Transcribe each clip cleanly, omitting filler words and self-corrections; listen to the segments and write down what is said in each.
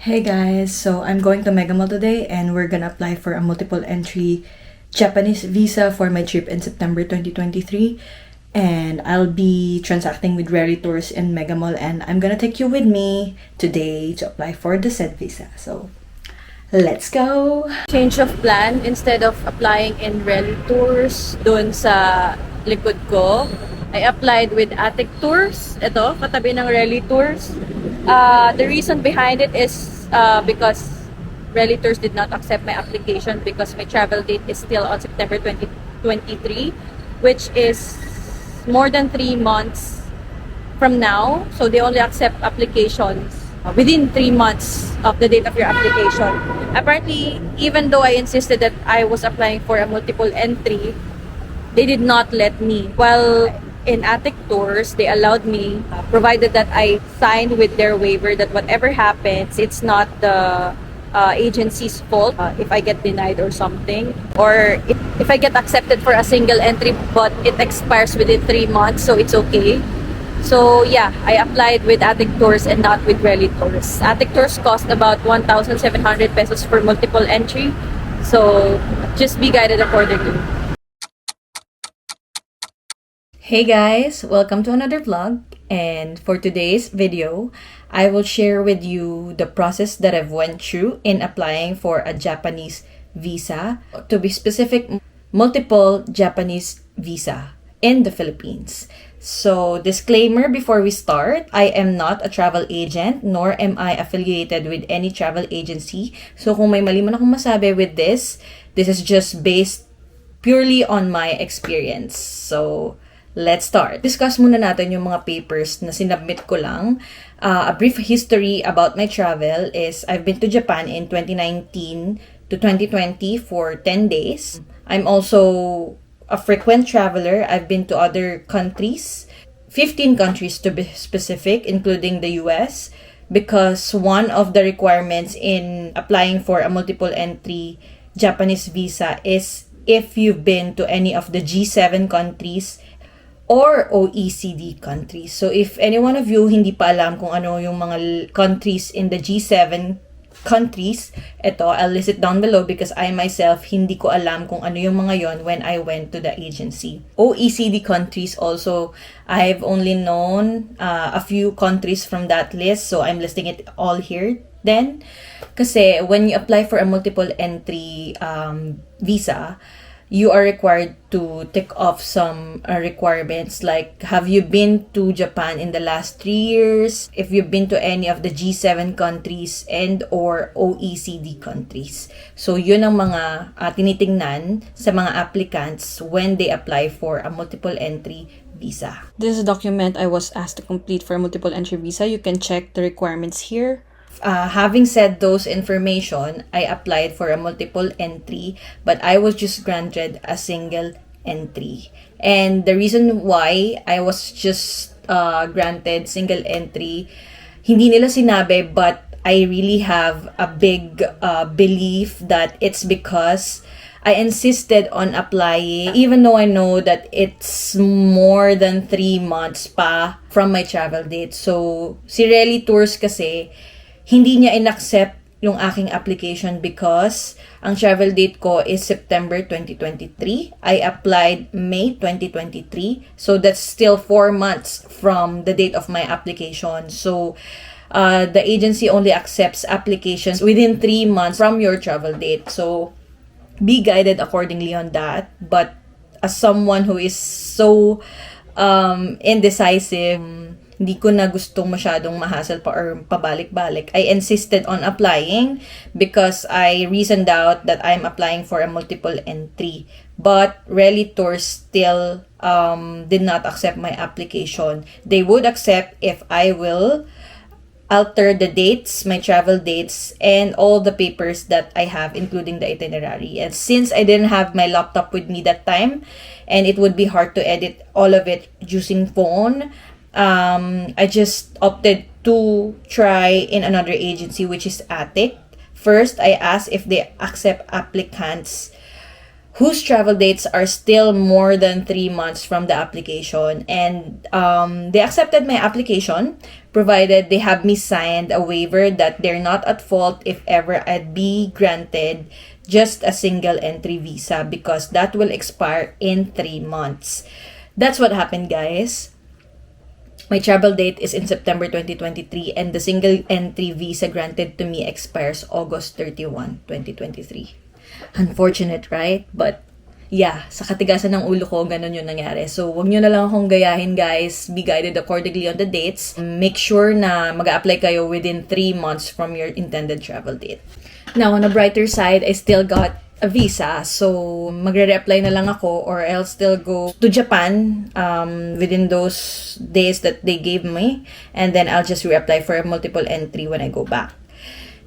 Hey guys, so I'm going to Mega Mall today and we're gonna apply for a multiple entry Japanese visa for my trip in September 2023. And I'll be transacting with Rary Tours in Mega Mall and I'm gonna take you with me today to apply for the said visa. So let's go! Change of plan, instead of applying in Rally Tours dun sa likod ko, I applied with Attic Tours. Ito, katabi ng Rally Tours. The reason behind it is because Rally Tours did not accept my application because my travel date is still on September 2023, which is more than 3 months from now. So they only accept applications within 3 months of the date of your application. Apparently, even though I insisted that I was applying for a multiple entry, they did not let me. While in Attic Tours, they allowed me, provided that I signed with their waiver that whatever happens, it's not the agency's fault if I get denied or something. Or if I get accepted for a single entry but it expires within 3 months, so it's okay. So yeah, I applied with Attic Tours and not with Rally Tours. Attic Tours cost about 1,700 pesos for multiple entry. So just be guided accordingly. Hey guys, welcome to another vlog, and for today's video, I will share with you the process that I've went through in applying for a Japanese visa. To be specific, multiple Japanese visa in the Philippines. So, disclaimer before we start, I am not a travel agent nor am I affiliated with any travel agency. So, kung may mali man akong masabi with this is just based purely on my experience. So, let's start. Discuss muna natin yung mga papers na sinubmit ko lang. A brief history about my travel is I've been to Japan in 2019 to 2020 for 10 days. I'm also a frequent traveler. I've been to other countries, 15 countries to be specific, including the US, because one of the requirements in applying for a multiple entry Japanese visa is if you've been to any of the G7 countries or OECD countries. So if any one of you hindi pa alam kung ano yung mga countries in the G7 countries, ito, I'll list it down below because I myself hindi ko alam kung ano yung mga yon when I went to the agency. OECD countries also, I've only known a few countries from that list, so I'm listing it all here then. Kasi when you apply for a multiple entry visa, you are required to tick off some requirements like have you been to Japan in the last 3 years, if you've been to any of the G7 countries and or OECD countries. So yun ang mga tinitingnan sa mga applicants when they apply for a multiple entry visa. This is a document I was asked to complete for a multiple entry visa. You can check the requirements here. Having said those information, I applied for a multiple entry, but I was just granted a single entry. And the reason why I was just granted single entry, hindi nila sinabi, but I really have a big belief that it's because I insisted on applying even though I know that it's more than 3 months pa from my travel date. So, si Rally Tours kasi, hindi niya inaccept yung aking application because ang travel date ko is September 2023. I applied May 2023. So that's still 4 months from the date of my application. So the agency only accepts applications within 3 months from your travel date. So be guided accordingly on that. But as someone who is so indecisive, hindi ko na gustong masyadong mahasal pa or pabalik-balik. I insisted on applying because I reasoned out that I'm applying for a multiple entry. But Rally Tours still did not accept my application. They would accept if I will alter the dates, my travel dates, and all the papers that I have, including the itinerary. And since I didn't have my laptop with me that time, and it would be hard to edit all of it using phone, I just opted to try in another agency, which is Attic. First, I asked if they accept applicants whose travel dates are still more than 3 months from the application. And they accepted my application, provided they have me signed a waiver that they're not at fault if ever I'd be granted just a single entry visa, because that will expire in 3 months. That's what happened, guys. My travel date is in September 2023 and the single entry visa granted to me expires August 31, 2023. Unfortunate, right? But yeah, sa katigasan ng ulo ko, ganun yung nangyari. So, wag nyo na lang akong gayahin, guys. Be guided accordingly on the dates. Make sure na mag-a-apply kayo within 3 months from your intended travel date. Now, on a brighter side, I still got a visa. So, magre-reapply na lang ako, or I'll still go to Japan within those days that they gave me. And then I'll just reapply for a multiple entry when I go back.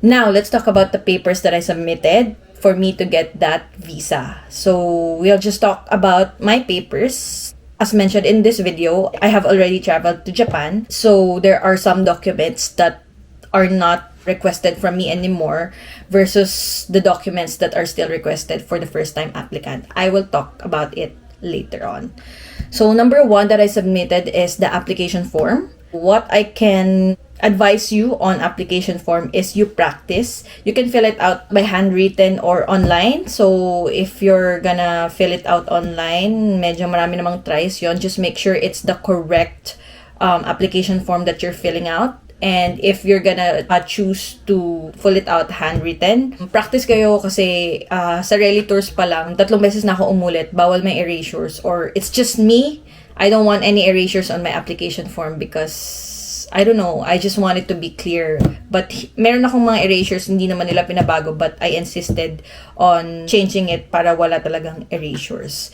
Now, let's talk about the papers that I submitted for me to get that visa. So, we'll just talk about my papers. As mentioned in this video, I have already traveled to Japan. So, there are some documents that are not requested from me anymore versus the documents that are still requested for the first time applicant. I will talk about it later on. So number 1 that I submitted is the application form. What I can advise you on application form is you practice. You can fill it out by handwritten or online. So if you're gonna fill it out online, medyo marami namang tries yon. Just make sure it's the correct application form that you're filling out. And if you're gonna choose to fill it out handwritten, practice kayo kasi sa rally tours pa lang, 3 beses na ako umulit, bawal may erasures. Or it's just me, I don't want any erasures on my application form because, I don't know, I just want it to be clear. But meron akong mga erasures, hindi naman nila pinabago, but I insisted on changing it para wala talagang erasures.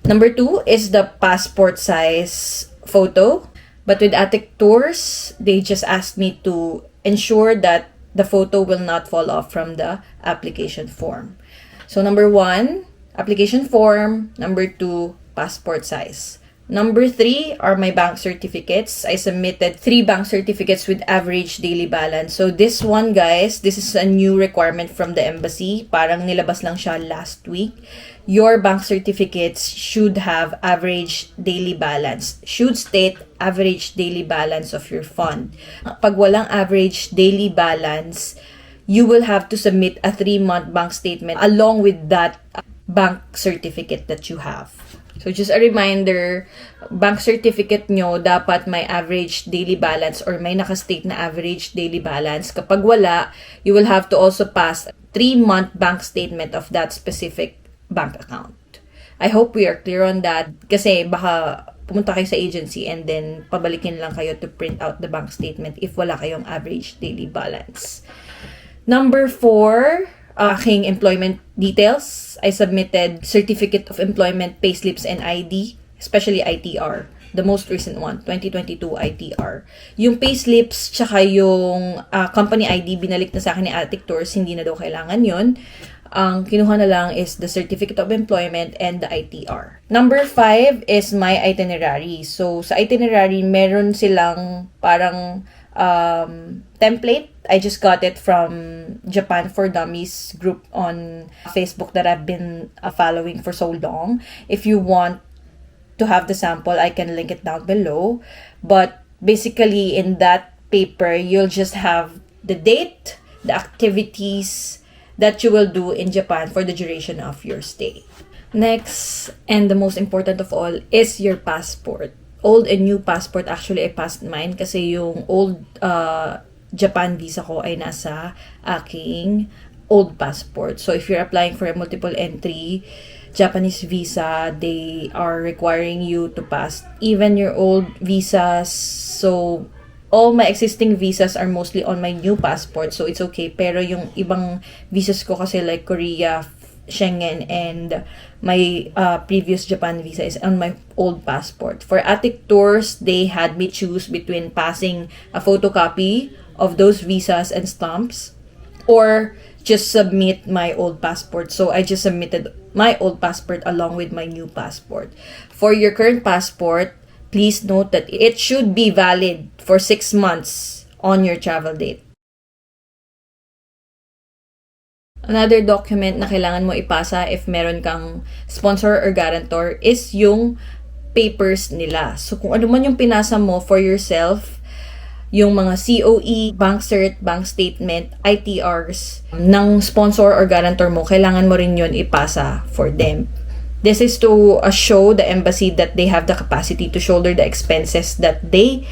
Number 2 is the passport size photo. But with Attic Tours, they just asked me to ensure that the photo will not fall off from the application form. So number 1, application form. Number 2, passport size. Number 3 are my bank certificates. I submitted 3 bank certificates with average daily balance. So this one, guys, this is a new requirement from the embassy. Parang nilabas lang siya last week. Your bank certificates should have average daily balance. Should state average daily balance of your fund. Pag walang average daily balance, you will have to submit a 3-month bank statement along with that bank certificate that you have. So just a reminder, bank certificate nyo dapat may average daily balance or may nakastate na average daily balance. Kapag wala, you will have to also pass a 3-month bank statement of that specific bank account. I hope we are clear on that kasi baka pumunta kayo sa agency and then pabalikin lang kayo to print out the bank statement if wala kayong average daily balance. Number 4, aking employment details. I submitted certificate of employment, payslips, and ID, especially ITR. The most recent one, 2022 ITR. Yung payslips, tsaka yung company ID, binalik na sa akin ni Attic Tours, hindi na daw kailangan yun. Ang kinuha na lang is the certificate of employment and the ITR. Number 5 is my itinerary. So, sa itinerary, meron silang parang template. I just got it from Japan for Dummies group on Facebook that I've been following for so long. If you want to have the sample, I can link it down below. But basically, in that paper, you'll just have the date, the activities that you will do in Japan for the duration of your stay. Next, and the most important of all, is your passport. Old and new passport. Actually, I passed mine kasi yung old Japan visa ko ay nasa aking old passport. So, if you're applying for a multiple entry Japanese visa, they are requiring you to pass even your old visas. So, all my existing visas are mostly on my new passport. So, it's okay. Pero yung ibang visas ko kasi like Korea, Schengen, and my previous Japan visa is on my old passport. For Attic Tours, they had me choose between passing a photocopy of those visas and stamps or just submit my old passport. So I just submitted my old passport along with my new passport. For your current passport, please note that it should be valid for 6 months on your travel date. Another document na kailangan mo ipasa if meron kang sponsor or guarantor is yung papers nila. So, kung ano man yung pinasa mo for yourself, yung mga COE, bank cert, bank statement, ITRs ng sponsor or guarantor mo, kailangan mo rin yun ipasa for them. This is to show the embassy that they have the capacity to shoulder the expenses that they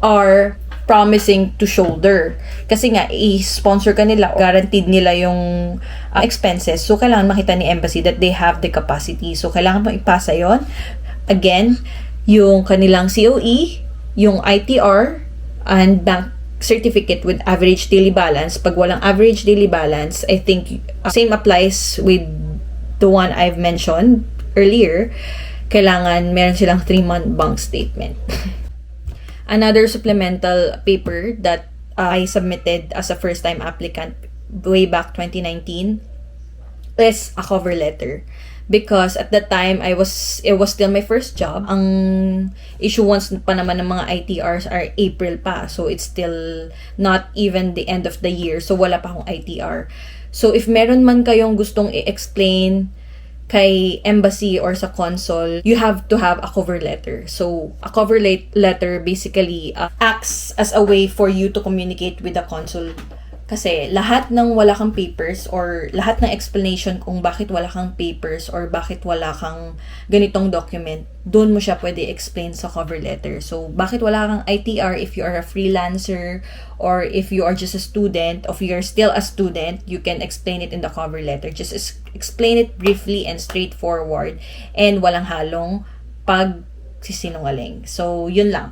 are promising to shoulder. Kasi nga, i-sponsor ka nila, guaranteed nila yung expenses. So, kailangan makita ni embassy that they have the capacity. So, kailangan mo ipasa yon. Again, yung kanilang COE, yung ITR, and bank certificate with average daily balance. Pag walang average daily balance, I think same applies with the one I've mentioned earlier. Kailangan meron silang 3-month bank statement. Another supplemental paper that I submitted as a first-time applicant way back 2019 is a cover letter. Because at that time, it was still my first job. Ang issuance pa naman ng mga ITRs are April pa. So, it's still not even the end of the year. So, wala pa akong ITR. So, if meron man kayong gustong i-explain kay embassy or sa consul, you have to have a cover letter. So, a cover letter basically acts as a way for you to communicate with the consul. Kasi lahat ng wala kang papers or lahat ng explanation kung bakit wala kang papers or bakit wala kang ganitong document, doon mo siya pwede explain sa cover letter. So, bakit wala kang ITR if you are a freelancer or if you are just a student, or if you are still a student, you can explain it in the cover letter. Just explain it briefly and straightforward and walang halong pagsisinungaling. So, yun lang.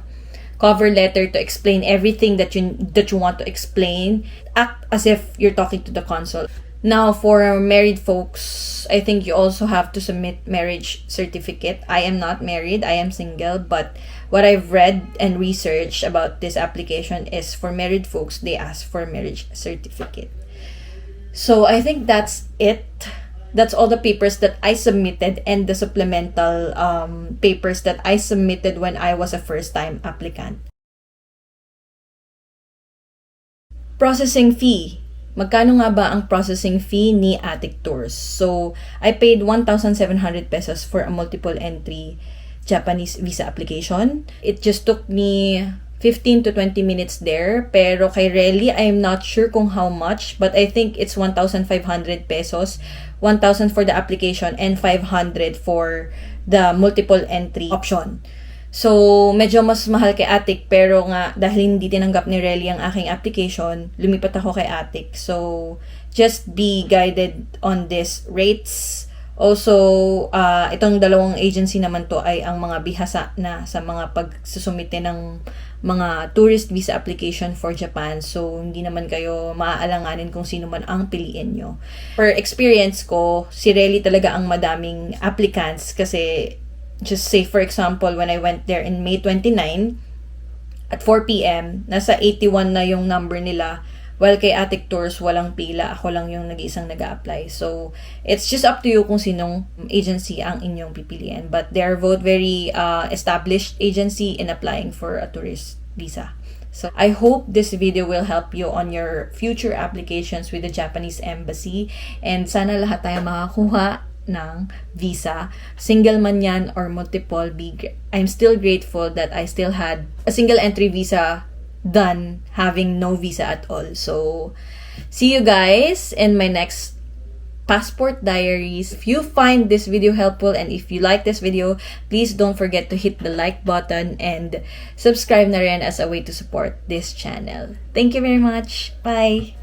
Cover letter to explain everything that you want to explain. Act as if you're talking to the consul. Now, for married folks, I think you also have to submit marriage certificate. I am not married, I am single, but what I've read and researched about this application is for married folks, they ask for marriage certificate. So, I think that's it. That's all the papers that I submitted and the supplemental papers that I submitted when I was a first-time applicant. Processing fee. Magkano nga ba ang processing fee ni Attic Tours? So, I paid 1,700 pesos for a multiple entry Japanese visa application. It just took me 15 to 20 minutes there. Pero kay Relly, I'm not sure kung how much, but I think it's 1,500 pesos. 1,000 for the application and 500 for the multiple entry option. So, medyo mas mahal kay Attic, pero nga dahil hindi tinanggap ni Relly ang aking application, lumipat ako kay Attic. So, just be guided on these rates. Also, itong dalawang agency naman to ay ang mga bihasa na sa mga pagsusumite ng mga tourist visa application for Japan. So, hindi naman kayo maaalanganin kung sino man ang piliin nyo. Per experience ko, si Relly talaga ang madaming applicants kasi just say for example, when I went there in May 29, at 4 p.m., nasa 81 na yung number nila. While kay Attic Tours, walang pila. Ako lang yung nag-iisang nag-a-apply. So, it's just up to you kung sinong agency ang inyong pipiliin. But they are both very established agency in applying for a tourist visa. So, I hope this video will help you on your future applications with the Japanese embassy. And sana lahat tayo makakuha ng visa. Single man yan or multiple, I'm still grateful that I still had a single entry visa done having no visa at all. So, see you guys in my next passport diaries. If you find this video helpful and if you like this video, please don't forget to hit the like button and subscribe na rin as a way to support this channel. Thank you very much. Bye!